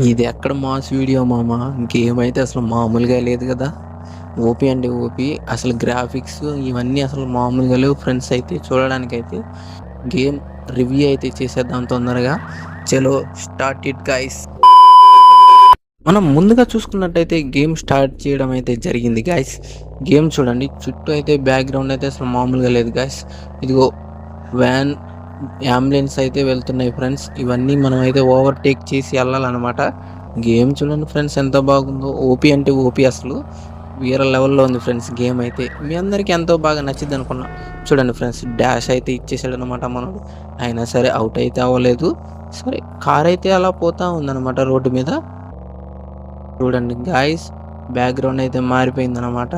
ఇది ఎక్కడ mass video మామ. గేమ్ అయితే అసలు మామూలుగా లేదు కదా. ఓపీ అంటే ఓపీ. అసలు గ్రాఫిక్స్ ఇవన్నీ అసలు మామూలుగా లేవు ఫ్రెండ్స్. అయితే చూడడానికైతే గేమ్ రివ్యూ అయితే చేసేద్దాం తొందరగా. చలో స్టార్ట్ ఇట్ గైస్. మనం ముందుగా చూసుకున్నట్టయితే గేమ్ స్టార్ట్ చేయడం అయితే జరిగింది గైస్. గేమ్ చూడండి, చుట్టూ అయితే బ్యాక్గ్రౌండ్ అయితే అసలు మామూలుగా లేదు గైస్. ఇదిగో వ్యాన్, అంబులెన్స్ అయితే వెళ్తున్నాయి ఫ్రెండ్స్. ఇవన్నీ మనం అయితే ఓవర్టేక్ చేసి వెళ్ళాలన్నమాట. గేమ్ చూడండి ఫ్రెండ్స్ ఎంత బాగుందో. ఓపీ అంటే ఓపీ, అసలు వేరే లెవెల్లో ఉంది ఫ్రెండ్స్. గేమ్ అయితే మీ అందరికీ ఎంతో బాగా నచ్చింది అనుకున్నా. చూడండి ఫ్రెండ్స్, డాష్ అయితే ఇచ్చేసాడు అనమాట మనడు. అయినా సరే అవుట్ అయితే అవ్వలేదు. సరే కార్ అయితే అలా పోతా ఉందన్నమాట రోడ్డు మీద. చూడండి గాయస్, బ్యాక్గ్రౌండ్ అయితే మారిపోయింది అనమాట.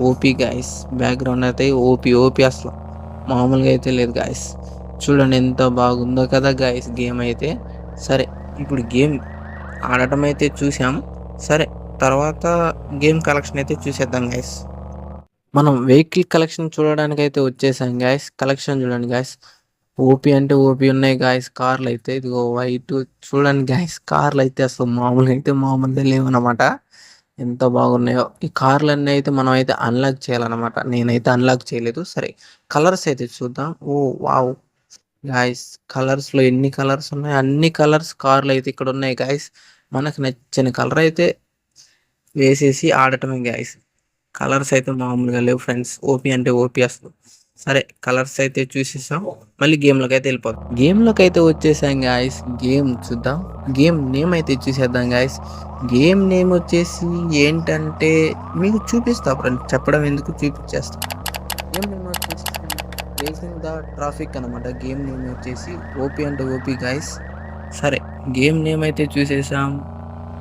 ఓపీ గాయస్, బ్యాక్గ్రౌండ్ అయితే ఓపీ ఓపీ, అసలు మామూలుగా అయితే లేదు గాయస్. చూడండి ఎంత బాగుందో కదా గాయస్ గేమ్ అయితే. సరే ఇప్పుడు గేమ్ ఆడటం అయితే చూసాం. సరే తర్వాత గేమ్ కలెక్షన్ అయితే చూసేద్దాం గాయస్. మనం వెహికల్ కలెక్షన్ చూడడానికి అయితే వచ్చేసాం గాయస్. కలెక్షన్ చూడండి గాయస్, ఓపీ అంటే ఓపీ ఉన్నాయి గాయస్. కార్లు అయితే ఇదిగో వైట్. చూడండి గాయస్, కార్లు అయితే అసలు మామూలుగా అయితే మామూలుగా లేవన్నమాట. ఎంత బాగున్నాయో ఈ కార్లు అన్నీ. అయితే మనం అయితే అన్లాక్ చేయాలన్నమాట. నేనైతే అన్లాక్ చేయలేదు. సరే కలర్స్ అయితే చూద్దాం. ఓ వావ్ గాయస్, కలర్స్ లో ఎన్ని కలర్స్ ఉన్నాయి, అన్ని కలర్స్ కార్లు అయితే ఇక్కడ ఉన్నాయి గాయస్. మనకు నచ్చిన కలర్ అయితే వేసేసి ఆడటమే గాయస్. కలర్స్ అయితే మామూలుగా లేవు ఫ్రెండ్స్. ఓపీ అంటే ఓపీ అసలు. సరే కలర్స్ అయితే చూసేసాం. మళ్ళీ గేమ్లోకి అయితే వెళ్ళిపోతాం. గేమ్లోకి అయితే వచ్చేసాం గాయస్. గేమ్ చూద్దాం. గేమ్ నేమ్ అయితే చూసేద్దాం గాయస్. గేమ్ నేమ్ వచ్చేసి ఏంటంటే మీకు చూపిస్తా ఫ్రెండ్స్, చెప్పడం ఎందుకు చూపించేస్తా. గేమ్ నేమ్ వచ్చేసి రేసింగ్ ద ట్రాఫిక్ అనమాట. గేమ్ నేమ్ వచ్చేసి ఓపీ అంటే ఓపీ గాయస్. సరే గేమ్ నేమ్ అయితే చూసేసాం.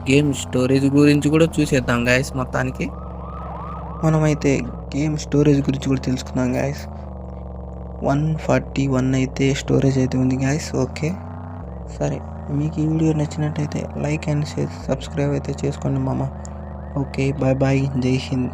గేమ్ స్టోరేజ్ గురించి కూడా చూసేద్దాం గాయస్. మొత్తానికి మనమైతే గేమ్ స్టోరేజ్ గురించి కూడా తెలుసుకున్నాం గాయస్. 141 అయితే స్టోరేజ్ అయితే ఉంది గాయస్. ఓకే సరే, మీకు ఈ వీడియో నచ్చినట్టయితే లైక్ అండ్ షేర్, సబ్స్క్రైబ్ అయితే చేసుకోండి మామ. ఓకే బాయ్ బాయ్, జై హింద్.